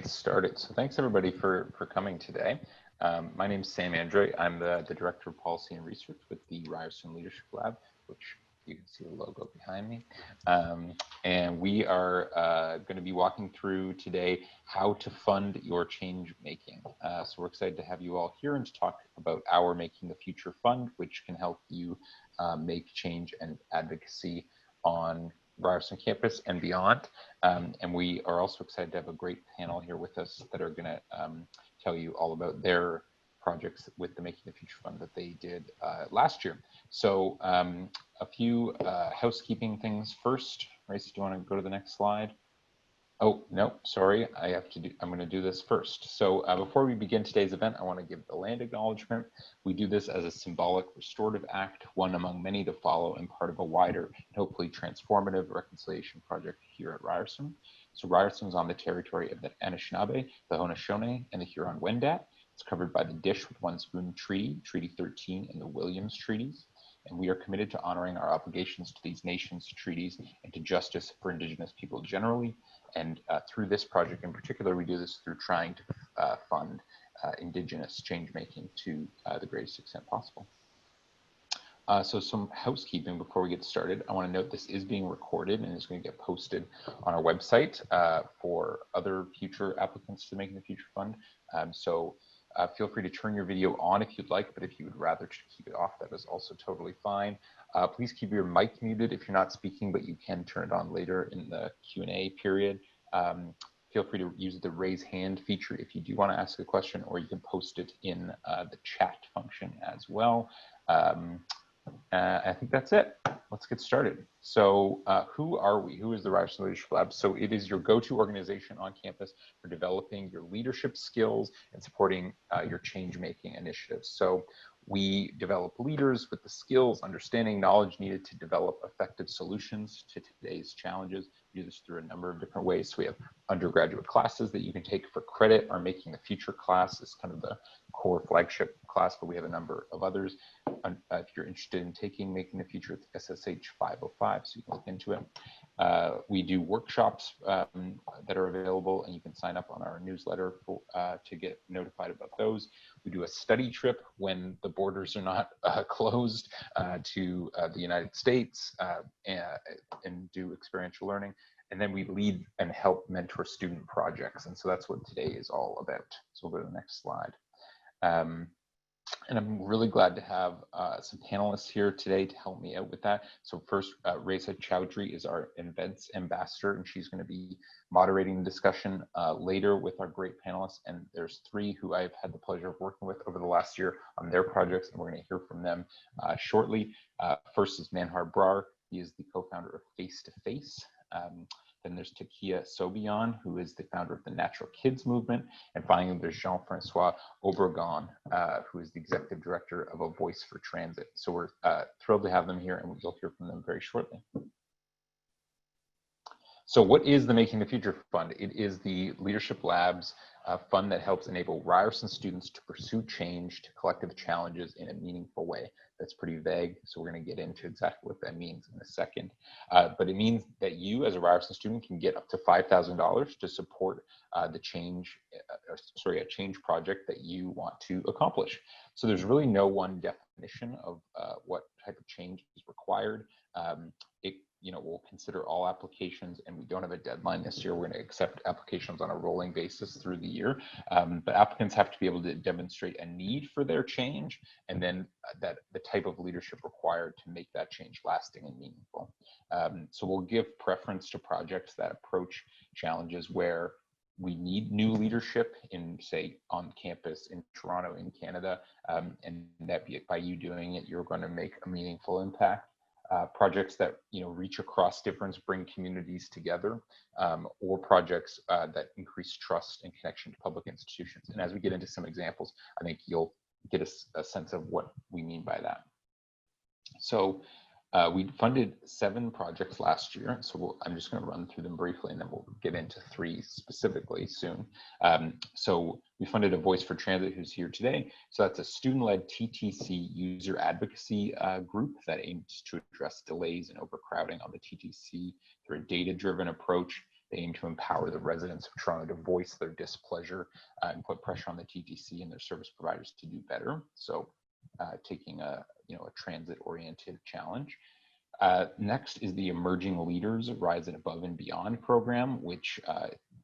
get started. So thanks everybody for coming today. My name is Sam Andre. I'm the Director of Policy and Research with the Ryerson Leadership Lab, which you can see the logo behind me. And we are going to be walking through today how to fund your change making. So we're excited to have you all here and to talk about our Making the Future Fund, which can help you make change and advocacy on Ryerson campus and beyond. And we are also excited to have a great panel here with us that are going to tell you all about their projects with the Making the Future Fund that they did last year. So a few housekeeping things first. Race, do you want to go to the next slide? Oh, no, sorry, I'm going to do this first. So before we begin today's event, I want to give the land acknowledgement. We do this as a symbolic restorative act, one among many to follow and part of a wider and hopefully transformative reconciliation project here at Ryerson. So Ryerson is on the territory of the Anishinaabe, the Haudenosaunee, and the Huron-Wendat. It's covered by the Dish with One Spoon Treaty, Treaty 13, and the Williams Treaties. And we are committed to honoring our obligations to these nations, treaties, and to justice for Indigenous people generally. And through this project in particular, we do this through trying to fund Indigenous change making to the greatest extent possible. So some housekeeping before we get started. I want to note this is being recorded and is going to get posted on our website for other future applicants to Making the Future Fund. Feel free to turn your video on if you'd like, but if you would rather keep it off, that is also totally fine. Please keep your mic muted if you're not speaking, but you can turn it on later in the Q&A period. Feel free to use the raise hand feature if you do want to ask a question, or you can post it in the chat function as well. I think that's it. Let's get started. So who are we? Who is the Ryerson Leadership Lab? So it is your go-to organization on campus for developing your leadership skills and supporting your change-making initiatives. So we develop leaders with the skills, understanding, knowledge needed to develop effective solutions to today's challenges. We do this through a number of different ways. So we have undergraduate classes that you can take for credit. Our Making the Future class is kind of the core flagship class, but we have a number of others. If you're interested in taking Making the Future, it's SSH 505, so you can look into it. We do workshops that are available, and you can sign up on our newsletter to get notified about those. We do a study trip when the borders are not closed to the United States and do experiential learning. And then we lead and help mentor student projects. And so that's what today is all about. So we'll go to the next slide. And I'm really glad to have some panelists here today to help me out with that. So first, Reza Chowdhury is our events ambassador, and she's going to be moderating the discussion later with our great panelists. And there's three who I've had the pleasure of working with over the last year on their projects, and we're going to hear from them shortly. First is Manhar Brar. He is the co-founder of Face to Face. Then there's Takia Sobian, who is the founder of the Natural Kids Movement. And finally, there's Jean-Francois Obregon, who is the executive director of A Voice for Transit. So we're thrilled to have them here, and you'll hear from them very shortly. So what is the Making the Future Fund? It is the Leadership Lab's fund that helps enable Ryerson students to pursue change to collective challenges in a meaningful way. That's pretty vague, so we're going to get into exactly what that means in a second. But it means that you, as a Ryerson student, can get up to $5,000 to support a change project that you want to accomplish. So there's really no one definition of what type of change is required. We'll consider all applications, and we don't have a deadline this year. We're going to accept applications on a rolling basis through the year. But applicants have to be able to demonstrate a need for their change, and then that the type of leadership required to make that change lasting and meaningful. So we'll give preference to projects that approach challenges where we need new leadership in, say, on campus in Toronto, in Canada, and that by you doing it, you're going to make a meaningful impact. Projects that reach across difference, bring communities together, or projects that increase trust and connection to public institutions. And as we get into some examples, I think you'll get a sense of what we mean by that. So we funded 7 projects last year, so I'm just going to run through them briefly, and then we'll get into 3 specifically soon. So we funded A Voice for Transit, who's here today. So that's a student-led TTC user advocacy group that aims to address delays and overcrowding on the TTC through a data-driven approach. They aim to empower the residents of Toronto to voice their displeasure and put pressure on the TTC and their service providers to do better. So taking a transit-oriented challenge. Next is the Emerging Leaders Rise Above and Beyond program, which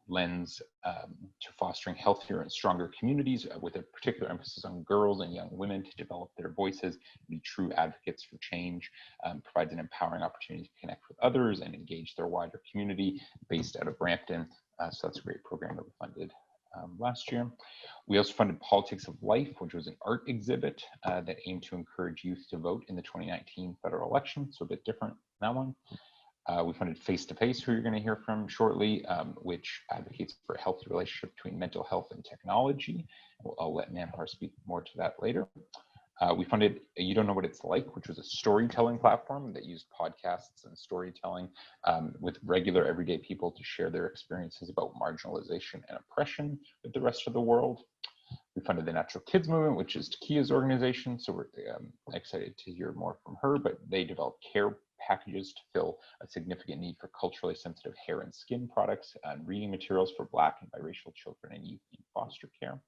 lends to fostering healthier and stronger communities with a particular emphasis on girls and young women to develop their voices, be true advocates for change, provides an empowering opportunity to connect with others and engage their wider community based out of Brampton. So that's a great program that we funded last year. We also funded Politics of Life, which was an art exhibit that aimed to encourage youth to vote in the 2019 federal election, so a bit different than that one. We funded Face to Face, who you're going to hear from shortly, which advocates for a healthy relationship between mental health and technology. I'll let Manhar speak more to that later. We funded You Don't Know What It's Like, which was a storytelling platform that used podcasts and storytelling with regular everyday people to share their experiences about marginalization and oppression with the rest of the world. We funded the Natural Kids Movement, which is Takia's organization, so we're excited to hear more from her, but they developed care packages to fill a significant need for culturally sensitive hair and skin products and reading materials for Black and biracial children and youth in foster care.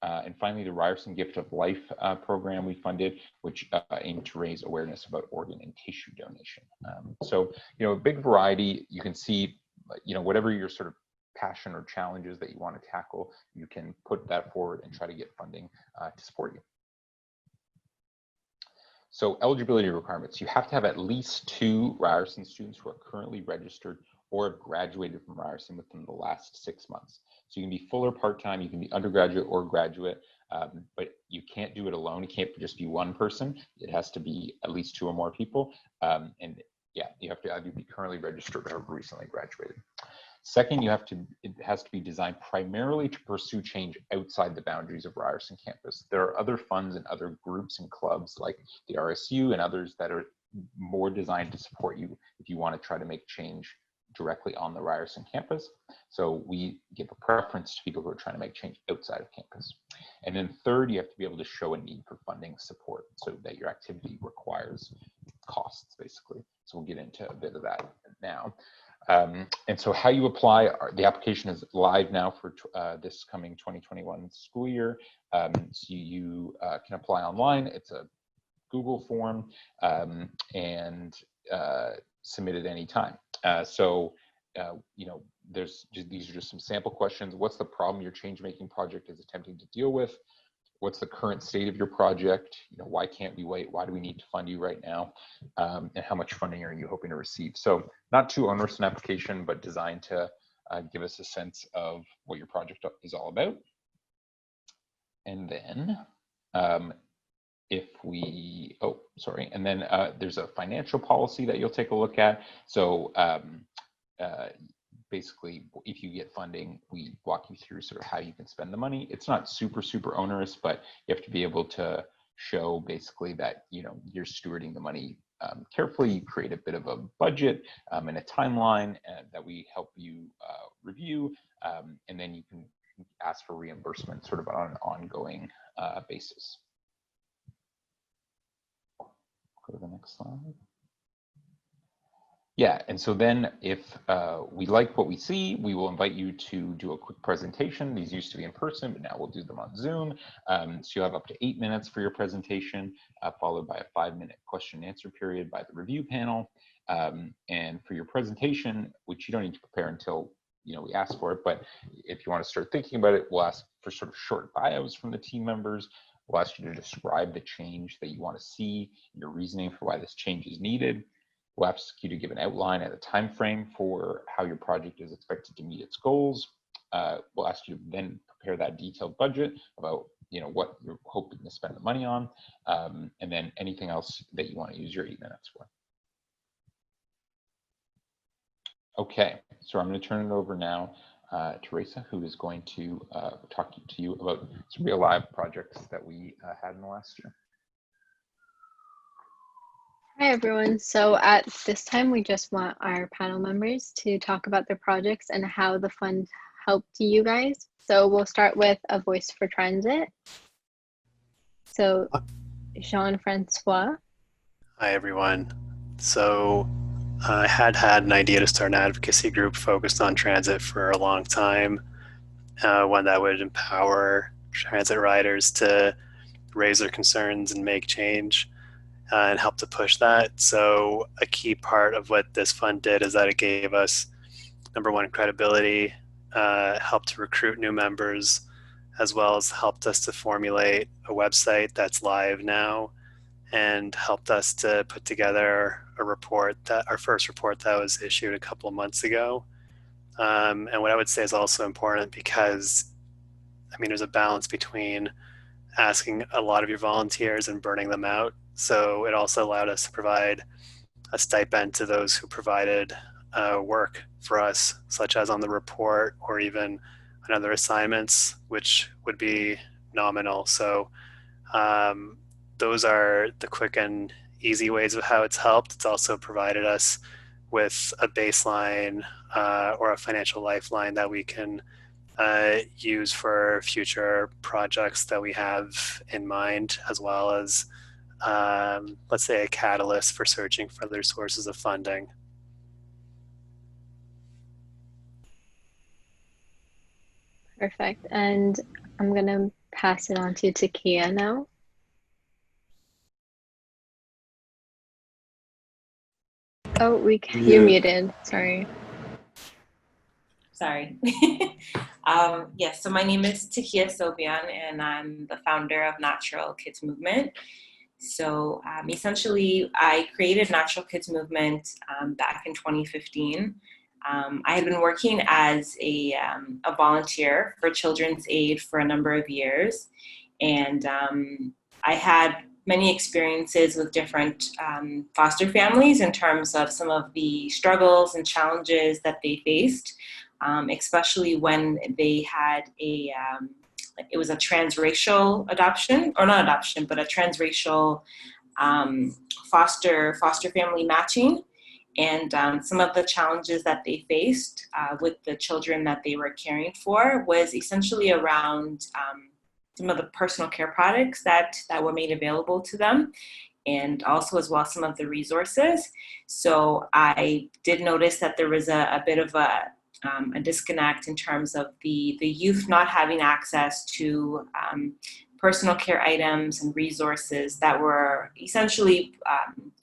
And finally, the Ryerson Gift of Life program we funded, which aimed to raise awareness about organ and tissue donation. So, a big variety. You can see, whatever your sort of passion or challenges that you want to tackle, you can put that forward and try to get funding to support you. So eligibility requirements, you have to have at least 2 Ryerson students who are currently registered or have graduated from Ryerson within the last 6 months. So you can be full or part-time, you can be undergraduate or graduate, but you can't do it alone. It can't just be one person. It has to be at least 2 or more people. And yeah, you have to either be currently registered or have recently graduated. Second, it has to be designed primarily to pursue change outside the boundaries of Ryerson campus. There are other funds and other groups and clubs like the RSU and others that are more designed to support you if you want to try to make change directly on the Ryerson campus. So we give a preference to people who are trying to make change outside of campus. And then third, you have to be able to show a need for funding support so that your activity requires costs, basically. So we'll get into a bit of that now. And so how you apply, the application is live now for this coming 2021 school year. So you can apply online. It's a Google form and submit at any time. These are just some sample questions. What's the problem your change-making project is attempting to deal with? What's the current state of your project? Why can't we wait? Why do we need to fund you right now? And how much funding are you hoping to receive? So not too onerous an application, but designed to give us a sense of what your project is all about. And then there's a financial policy that you'll take a look at. So basically, if you get funding, we walk you through sort of how you can spend the money. It's not super onerous, but you have to be able to show basically that you're stewarding the money carefully. You create a bit of a budget and a timeline that we help you review, and then you can ask for reimbursement sort of on an ongoing basis. Go to the next slide. Yeah, and so then if we like what we see, we will invite you to do a quick presentation. These used to be in person, but now we'll do them on Zoom. So you'll have up to 8 minutes for your presentation, followed by a 5-minute question and answer period by the review panel. And for your presentation, which you don't need to prepare until we ask for it, but if you want to start thinking about it, we'll ask for sort of short bios from the team members. We'll ask you to describe the change that you want to see, your reasoning for why this change is needed. We'll ask you to give an outline and a time frame for how your project is expected to meet its goals. We'll ask you to then prepare that detailed budget about what you're hoping to spend the money on, and then anything else that you want to use your 8 minutes for. Okay, so I'm going to turn it over now to Teresa, who is going to talk to you about some real live projects that we had in the last year. Hi everyone. So at this time, we just want our panel members to talk about their projects and how the fund helped you guys. So we'll start with A Voice for Transit. So Jean-Francois. Hi everyone. So I had an idea to start an advocacy group focused on transit for a long time, one that would empower transit riders to raise their concerns and make change and help to push that. So a key part of what this fund did is that it gave us, number one, credibility, helped to recruit new members, as well as helped us to formulate a website that's live now, and helped us to put together a report, that our first report that was issued a couple of months ago. And what I would say is also important, because I mean, there's a balance between asking a lot of your volunteers and burning them out. So it also allowed us to provide a stipend to those who provided work for us, such as on the report or even on other assignments, which would be nominal. So those are the quick and easy ways of how it's helped. It's also provided us with a baseline or a financial lifeline that we can use for future projects that we have in mind, as well as, let's say, a catalyst for searching for other sources of funding. Perfect. And I'm going to pass it on to Takia now. Oh, you're muted. Sorry. Sorry. Yes, so my name is Takia Sobian, and I'm the founder of Natural Kids Movement. So essentially, I created Natural Kids Movement back in 2015. I had been working as a volunteer for Children's Aid for a number of years, and I had many experiences with different foster families in terms of some of the struggles and challenges that they faced, especially when they had it was a transracial adoption, or not adoption, but a transracial foster family matching. And some of the challenges that they faced with the children that they were caring for was essentially around some of the personal care products that were made available to them, and also as well some of the resources. So I did notice that there was a bit of a disconnect in terms of the youth not having access to personal care items and resources that were essentially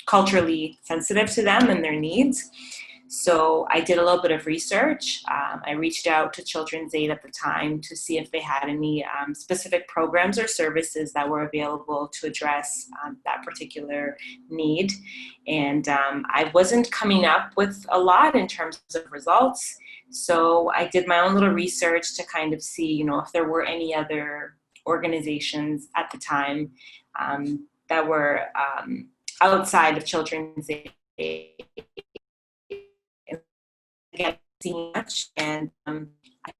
culturally sensitive to them and their needs. So I did a little bit of research. I reached out to Children's Aid at the time to see if they had any specific programs or services that were available to address that particular need. And I wasn't coming up with a lot in terms of results. So I did my own little research to kind of see, if there were any other organizations at the time that were outside of Children's Aid. Again, seeing much, and I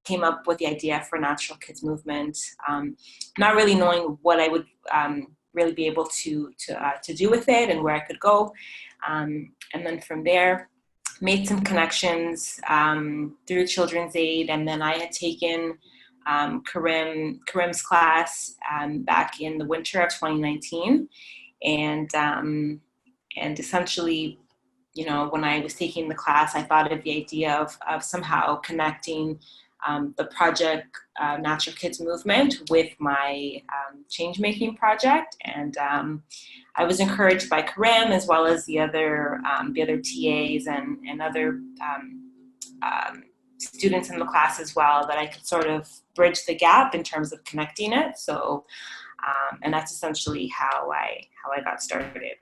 came up with the idea for Natural Kids Movement, not really knowing what I would really be able to do with it and where I could go, and then from there, made some connections through Children's Aid, and then I had taken Karim's class back in the winter of 2019, and essentially, when I was taking the class, I thought of the idea of somehow connecting the project Natural Kids Movement with my change-making project. And I was encouraged by Karim, as well as the other TAs and other students in the class as well, that I could sort of bridge the gap in terms of connecting it. So, and that's essentially how I got started.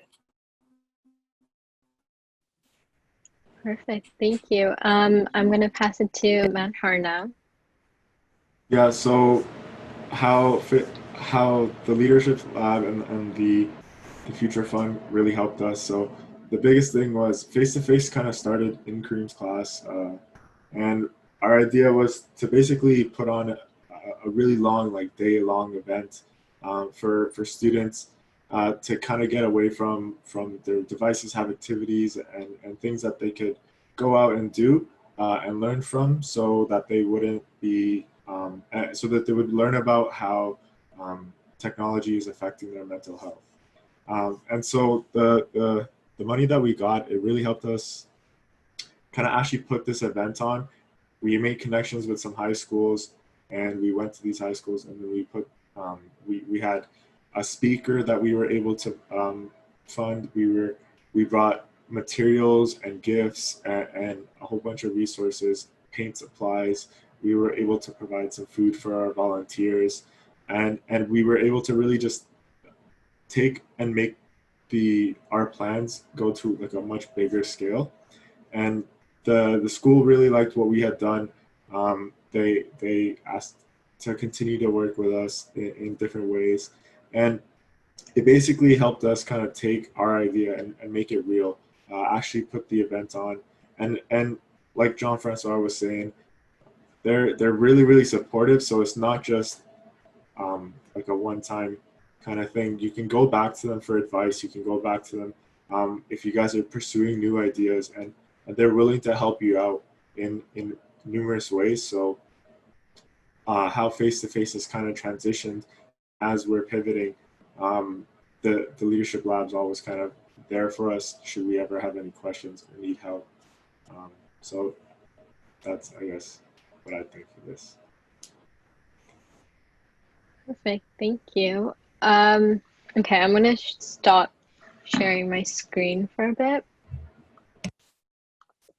Perfect, thank you. I'm going to pass it to Manhar now. Yeah, so how the Leadership Lab and the Future Fund really helped us. So the biggest thing was face-to-face kind of started in Kareem's class, and our idea was to basically put on a really long, like day-long event for students to kind of get away from their devices, have activities and things that they could go out and do and learn from, so that they wouldn't be, so that they would learn about how technology is affecting their mental health. And so the money that we got, it really helped us kind of actually put this event on. We made connections with some high schools, and we went to these high schools, and then we put we had a speaker that we were able to fund. We brought materials and gifts and a whole bunch of resources, paint supplies. We were able to provide some food for our volunteers, and we were able to really just take and make our plans go to like a much bigger scale. And the school really liked what we had done. They asked to continue to work with us in different ways, and it basically helped us kind of take our idea and make it real. Actually put the event on, and like John Francois was saying, they're really supportive. So it's not just like a one-time kind of thing. You can go back to them for advice. You can go back to them if you guys are pursuing new ideas, and they're willing to help you out in numerous ways. So how face-to-face has kind of transitioned as we're pivoting. The Leadership Lab's always kind of there for us should we ever have any questions or need help. So that's, I guess, what I think for this. Perfect, thank you. Okay, I'm gonna stop sharing my screen for a bit.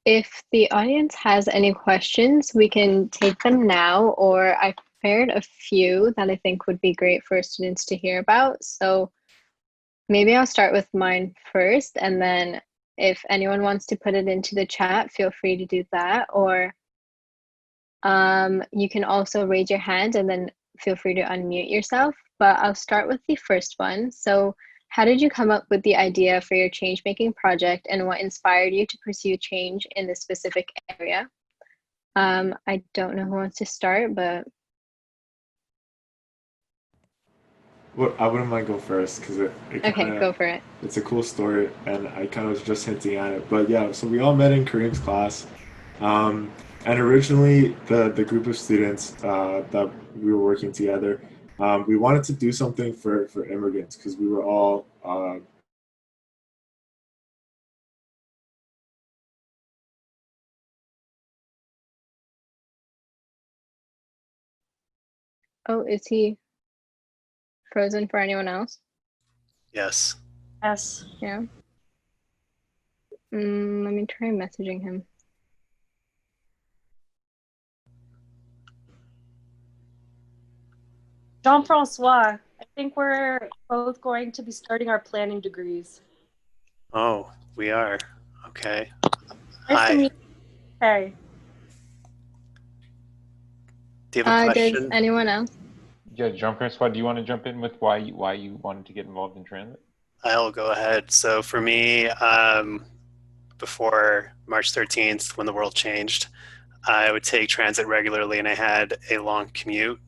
If the audience has any questions, we can take them now, or I prepared a few that I think would be great for students to hear about. So maybe I'll start with mine first, and then if anyone wants to put it into the chat, feel free to do that, or you can also raise your hand and then feel free to unmute yourself. But I'll start with the first one. So how did you come up with the idea for your change-making project, and what inspired you to pursue change in this specific area? I don't know who wants to start, but... Well, I wouldn't mind go first because it okay, go for it. It's a cool story, and I kind of was just hinting at it. But yeah, so we all met in Kareem's class. And originally, the group of students that we were working together, we wanted to do something for immigrants because we were all oh, is he frozen for anyone else? Yes. Yes. Yeah. Let me try messaging him. Jean-Francois, I think we're both going to be starting our planning degrees. Oh, we are. Okay. Nice Hi. to meet you. Hey. Do you have a Does question? anyone else? Yeah, Jean-Francois, do you want to jump in with why you wanted to get involved in transit? I'll go ahead. So for me, before March 13th, when the world changed, I would take transit regularly, and I had a long commute.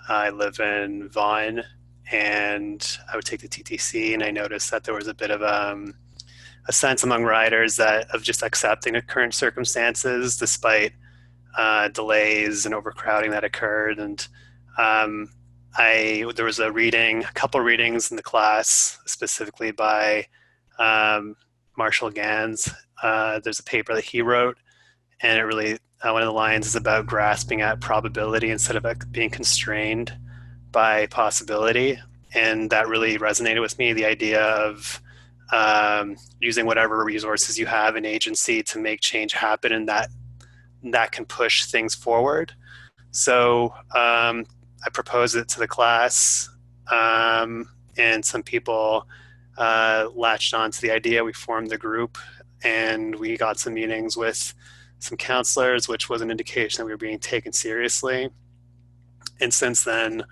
I live in Vaughan, and I would take the TTC, and I noticed that there was a bit of a sense among riders of just accepting the current circumstances despite delays and overcrowding that occurred. And there was a couple readings in the class, specifically by Marshall Gans. There's a paper that he wrote, and it really, one of the lines is about grasping at probability instead of being constrained by possibility. And that really resonated with me, the idea of using whatever resources you have in agency to make change happen, and that can push things forward. So I proposed it to the class, and some people latched on to the idea. We formed the group, and we got some meetings with some counselors, which was an indication that we were being taken seriously. And since then,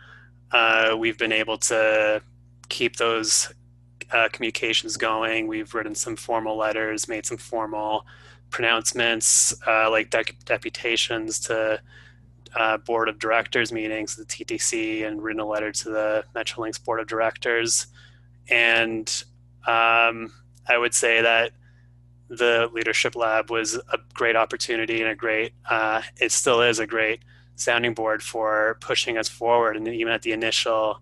we've been able to keep those communications going. We've written some formal letters, made some formal pronouncements, like deputations to board of directors meetings, the TTC, and written a letter to the Metrolinx board of directors. And I would say that the Leadership Lab was a great opportunity and it still is a great sounding board for pushing us forward. And even at the initial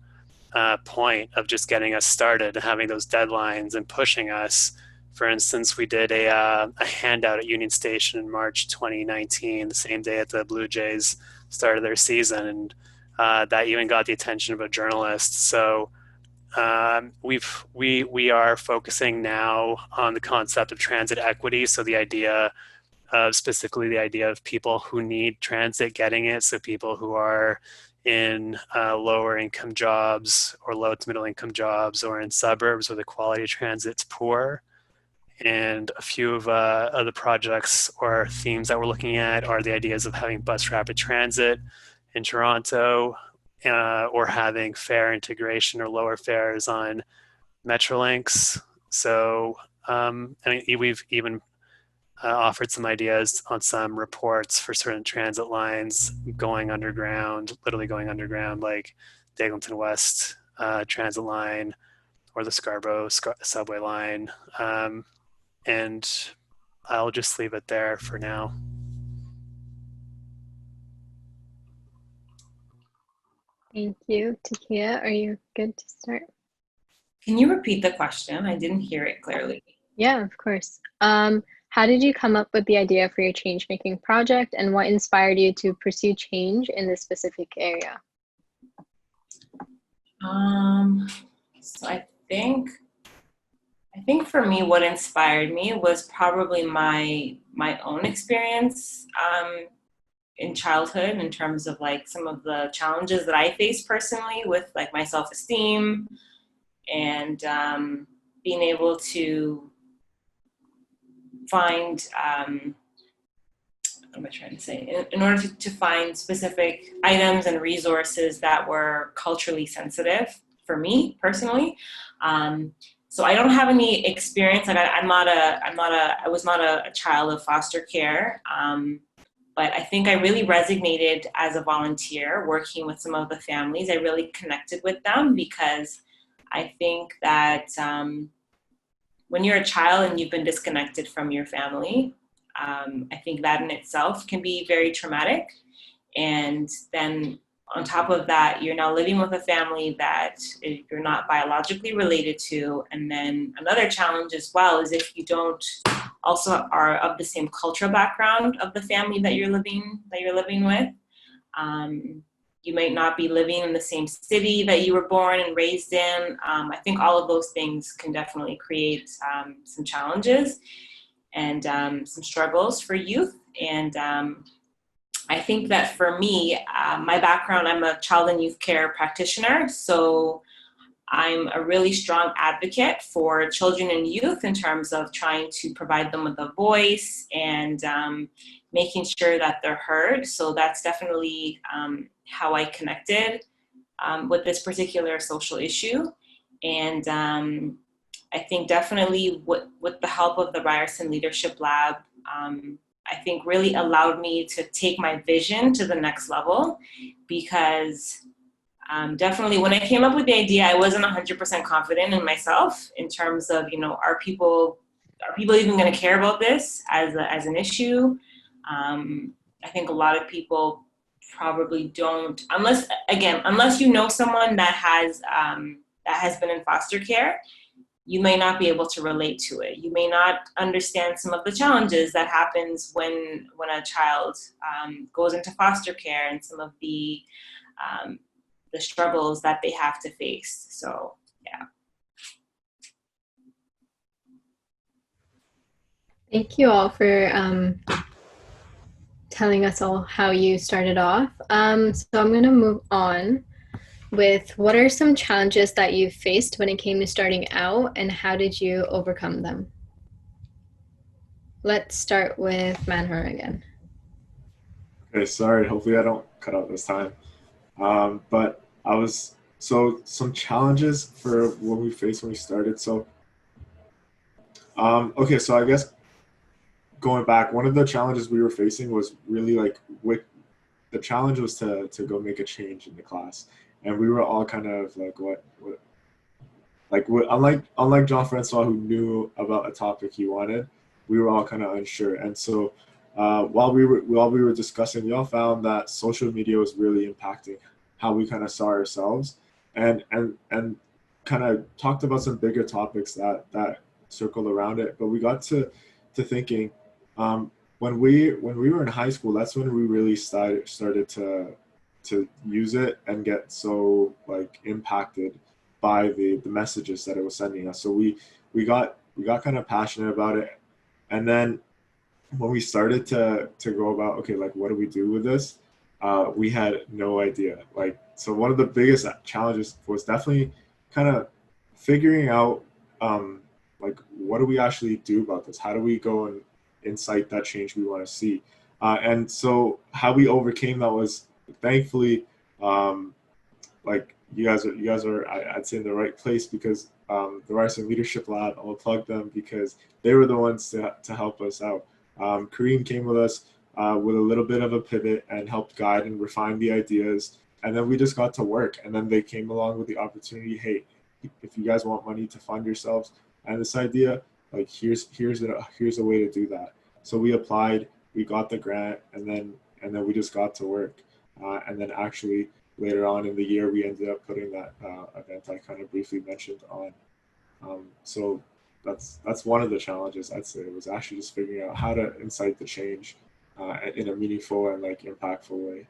point of just getting us started and having those deadlines and pushing us, For instance, we did a handout at Union Station in March 2019, the same day that the Blue Jays started their season, and that even got the attention of a journalist. So we are focusing now on the concept of transit equity. So the idea of specifically the idea of people who need transit getting it. So people who are in lower income jobs or low to middle income jobs or in suburbs where the quality of transit's poor. And a few of the projects or themes that we're looking at are the ideas of having bus rapid transit in Toronto, or having fare integration or lower fares on Metrolinx. So I mean, we've even offered some ideas on some reports for certain transit lines going underground, literally going underground, like the Eglinton West transit line or the Scarborough subway line. And I'll just leave it there for now. Thank you. Takia, are you good to start? Can you repeat the question? I didn't hear it clearly. Yeah, of course. How did you come up with the idea for your change-making project, and what inspired you to pursue change in this specific area? So I think for me, what inspired me was probably my own experience in childhood, in terms of like some of the challenges that I faced personally with like my self-esteem and being able to find, what am I trying to say? In order to find specific items and resources that were culturally sensitive for me personally. So I don't have any experience. Like I was not a child of foster care. But I think I really resonated as a volunteer working with some of the families. I really connected with them because I think that when you're a child and you've been disconnected from your family, I think that in itself can be very traumatic. And then on top of that, you're now living with a family that you're not biologically related to. And then another challenge as well is if you don't also are of the same cultural background of the family that you're living with. You might not be living in the same city that you were born and raised in. I think all of those things can definitely create some challenges and some struggles for youth. And I think that for me, my background, I'm a child and youth care practitioner. So I'm a really strong advocate for children and youth in terms of trying to provide them with a voice and making sure that they're heard. So that's definitely how I connected with this particular social issue. And I think definitely with the help of the Ryerson Leadership Lab, I think really allowed me to take my vision to the next level, because definitely when I came up with the idea, I wasn't 100% confident in myself in terms of, are people even going to care about this as an issue? I think a lot of people probably don't, unless you know someone that has been in foster care. You may not be able to relate to it. You may not understand some of the challenges that happens when a child goes into foster care and some of the struggles that they have to face. So, yeah. Thank you all for telling us all how you started off. So I'm going to move on with what are some challenges that you faced when it came to starting out, and how did you overcome them? Let's start with Manhur again. Okay, sorry. Hopefully I don't cut out this time. But some challenges for what we faced when we started. So, okay, so I guess going back, one of the challenges we were facing was really the challenge was to go make a change in the class. And we were all kind of unlike Jean-Francois, who knew about a topic he wanted, we were all kind of unsure. And so while we were discussing, we all found that social media was really impacting how we kind of saw ourselves, and kind of talked about some bigger topics that circled around it. But we got to thinking, when we were in high school, that's when we really started to use it and get so like impacted by the messages that it was sending us. So we got kind of passionate about it, and then when we started to go about, okay, like what do we do with this? We had no idea. Like, so one of the biggest challenges was definitely kind of figuring out, like, what do we actually do about this? How do we go and incite that change we want to see? And so how we overcame that was, thankfully, like you guys are I'd say in the right place, because the Ryerson Leadership Lab, I'll plug them because they were the ones to help us out. Kareem came with us with a little bit of a pivot and helped guide and refine the ideas. And then we just got to work. And then they came along with the opportunity, hey, if you guys want money to fund yourselves and this idea, like here's a way to do that. So we applied, we got the grant, and then we just got to work. And then actually later on in the year, we ended up putting that event I kind of briefly mentioned on. So that's one of the challenges, I'd say, was actually just figuring out how to incite the change in a meaningful and like impactful way.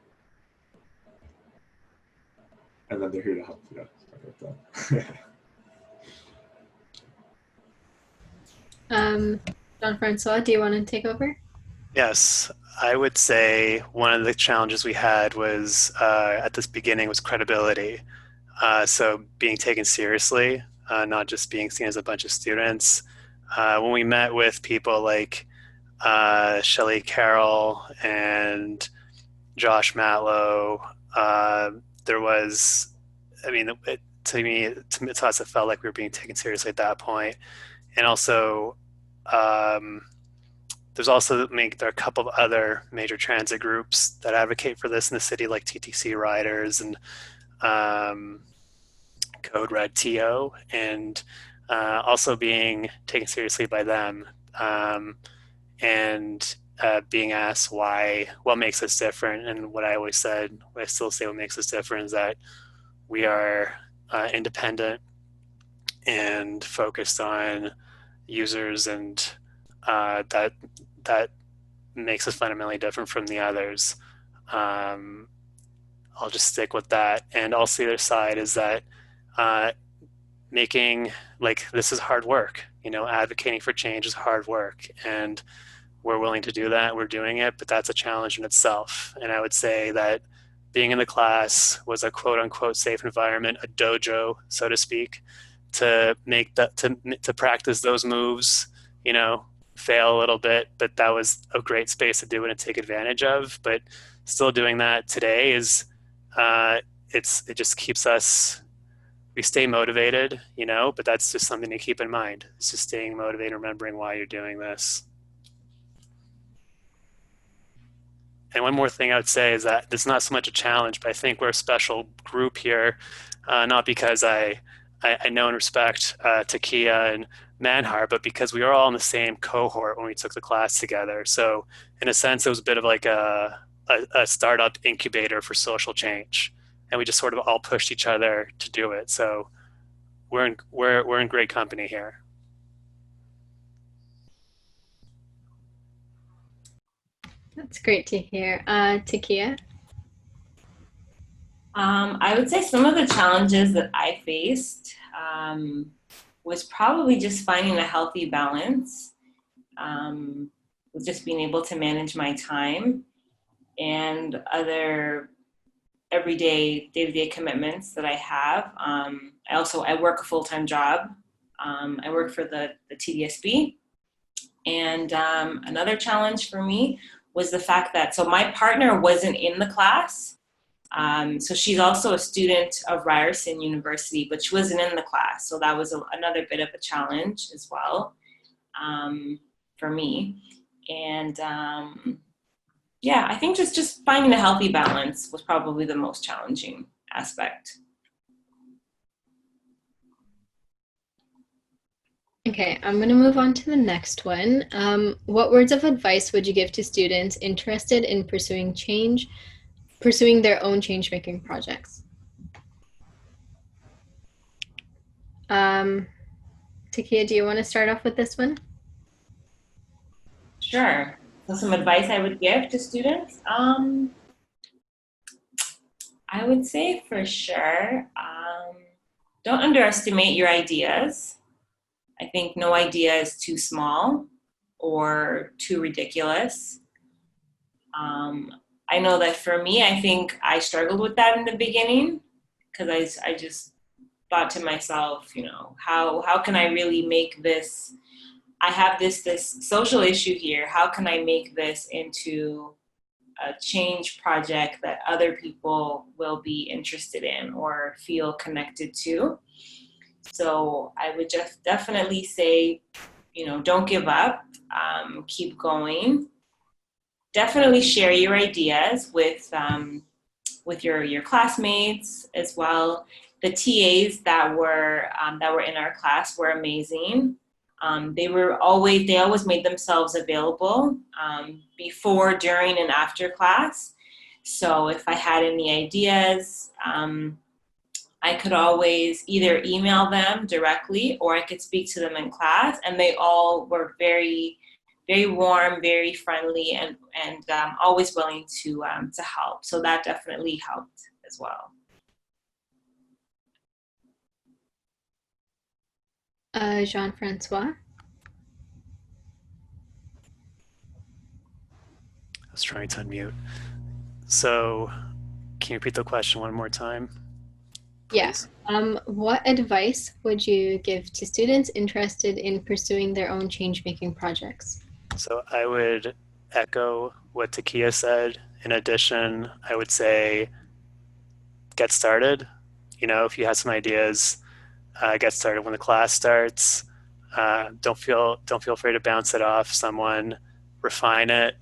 And then they're here to help. Yeah. John Francois, do you want to take over? Yes, I would say one of the challenges we had was at this beginning was credibility. So being taken seriously, not just being seen as a bunch of students. When we met with people like Shelley Carroll and Josh Matlow, there was, I mean, to us, it felt like we were being taken seriously at that point. And also, there are a couple of other major transit groups that advocate for this in the city, like TTC Riders and Code Red TO, and also being taken seriously by them, and being asked what makes us different. And what I still say what makes us different is that we are independent and focused on users, and that makes us fundamentally different from the others. I'll just stick with that. And also the other side is that making, like, this is hard work, advocating for change is hard work, and we're willing to do that. We're doing it, but that's a challenge in itself. And I would say that being in the class was a quote unquote safe environment, a dojo, so to speak, to make that, to practice those moves, fail a little bit, but that was a great space to do it and take advantage of. But still doing that today is, it just keeps us, we stay motivated, but that's just something to keep in mind. It's just staying motivated, remembering why you're doing this. And one more thing I would say is that it's not so much a challenge, but I think we're a special group here, not because I know and respect Takia and Manhar, but because we were all in the same cohort when we took the class together. So in a sense, it was a bit of like a startup incubator for social change. And we just sort of all pushed each other to do it. So we're in great company here. That's great to hear. Takia? I would say some of the challenges that I faced was probably just finding a healthy balance with just being able to manage my time and other everyday, day-to-day commitments that I have. I work a full-time job. I work for the TDSB. And another challenge for me was the fact that, so my partner wasn't in the class. So she's also a student of Ryerson University, but she wasn't in the class. So that was another bit of a challenge as well for me. And yeah, I think just finding a healthy balance was probably the most challenging aspect. Okay, I'm going to move on to the next one. What words of advice would you give to students interested in pursuing their own change-making projects? Takia, do you want to start off with this one? Sure. So some advice I would give to students. I would say for sure, don't underestimate your ideas. I think no idea is too small or too ridiculous. I know that for me, I think I struggled with that in the beginning because I just thought to myself, you know, how can I really make this? I have this social issue here. How can I make this into a change project that other people will be interested in or feel connected to? So I would just definitely say, you know, don't give up, keep going. Definitely share your ideas with your classmates as well. The TAs that were in our class were amazing. They always made themselves available before, during, and after class. So if I had any ideas, I could always either email them directly or I could speak to them in class, and they all were very, very warm, very friendly, and always willing to help. So that definitely helped as well. Jean-Francois? I was trying to unmute. So can you repeat the question one more time, please? Yeah. What advice would you give to students interested in pursuing their own change-making projects? So I would echo what Takia said. In addition, I would say get started. You know, if you have some ideas, get started when the class starts. Don't feel afraid to bounce it off someone. Refine it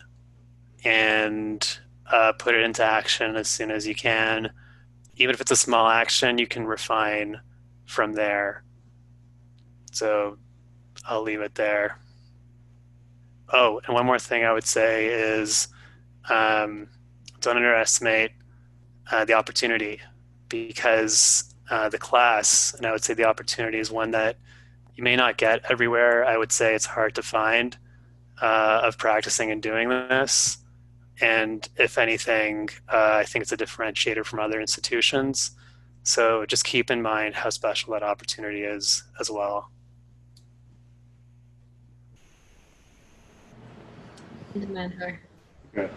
and put it into action as soon as you can. Even if it's a small action, you can refine from there. So I'll leave it there. Oh, and one more thing I would say is don't underestimate the opportunity, because the class, and I would say the opportunity, is one that you may not get everywhere. I would say it's hard to find of practicing and doing this. And if anything, I think it's a differentiator from other institutions. So just keep in mind how special that opportunity is as well. Okay.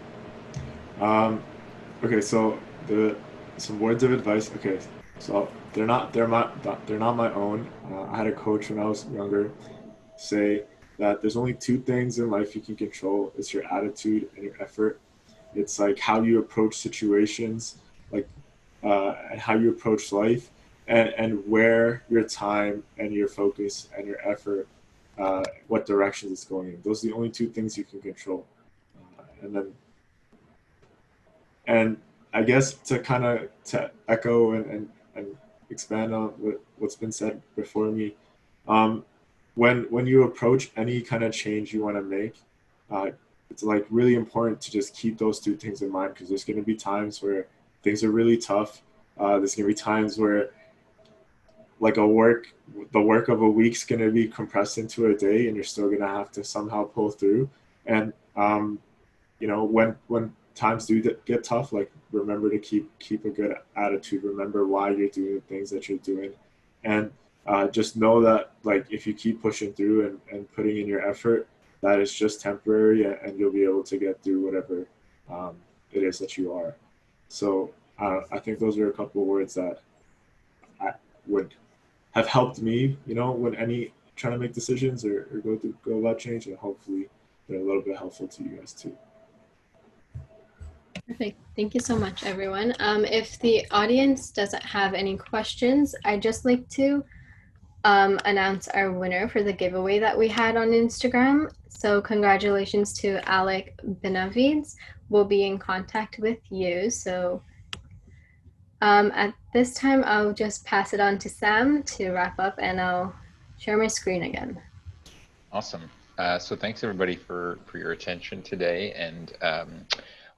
Okay. So some words of advice. Okay. So they're not my own. I had a coach when I was younger say that there's only two things in life you can control. It's your attitude and your effort. It's like how you approach situations, like and how you approach life, and where your time and your focus and your effort, what directions it's going in. Those are the only two things you can control. And I guess to echo and expand on what's been said before me, when you approach any kind of change you want to make, it's like really important to just keep those two things in mind, because there's going to be times where things are really tough. There's going to be times where like the work of a week's going to be compressed into a day, and you're still going to have to somehow pull through. And you know, when times do get tough, like remember to keep a good attitude. Remember why you're doing the things that you're doing, and just know that like if you keep pushing through and putting in your effort, that is just temporary, and you'll be able to get through whatever it is that you are. So I think those are a couple of words that would have helped me, you know, when trying to make decisions or go about change, and hopefully they're a little bit helpful to you guys too. Perfect. Thank you so much, everyone. If the audience doesn't have any questions, I'd just like to announce our winner for the giveaway that we had on Instagram. So congratulations to Alec Benavides. We'll be in contact with you. So at this time, I'll just pass it on to Sam to wrap up, and I'll share my screen again. Awesome. So thanks everybody for your attention today, and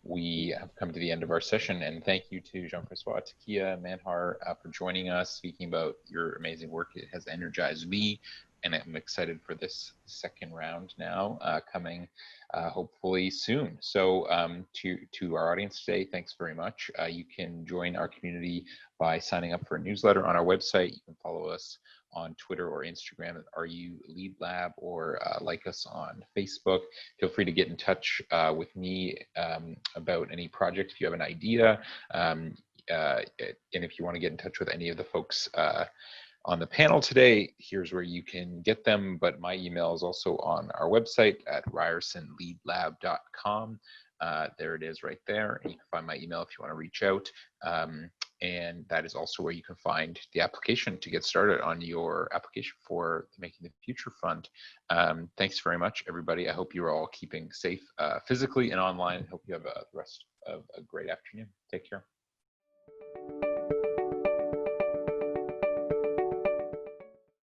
we have come to the end of our session. And thank you to Jean-Francois, Takia, Manhar for joining us, speaking about your amazing work. It has energized me, and I'm excited for this second round now coming hopefully soon. So to our audience today, thanks very much. You can join our community by signing up for a newsletter on our website. You can follow us on Twitter or Instagram at RU Lead Lab, or like us on Facebook. Feel free to get in touch with me about any project if you have an idea. And if you want to get in touch with any of the folks on the panel today, here's where you can get them, but my email is also on our website at ryersonleadlab.com. There it is right there, and you can find my email if you want to reach out. And that is also where you can find the application to get started on your application for the Making the Future Fund. Thanks very much, everybody. I hope you're all keeping safe physically and online. I hope you have the rest of a great afternoon. Take care.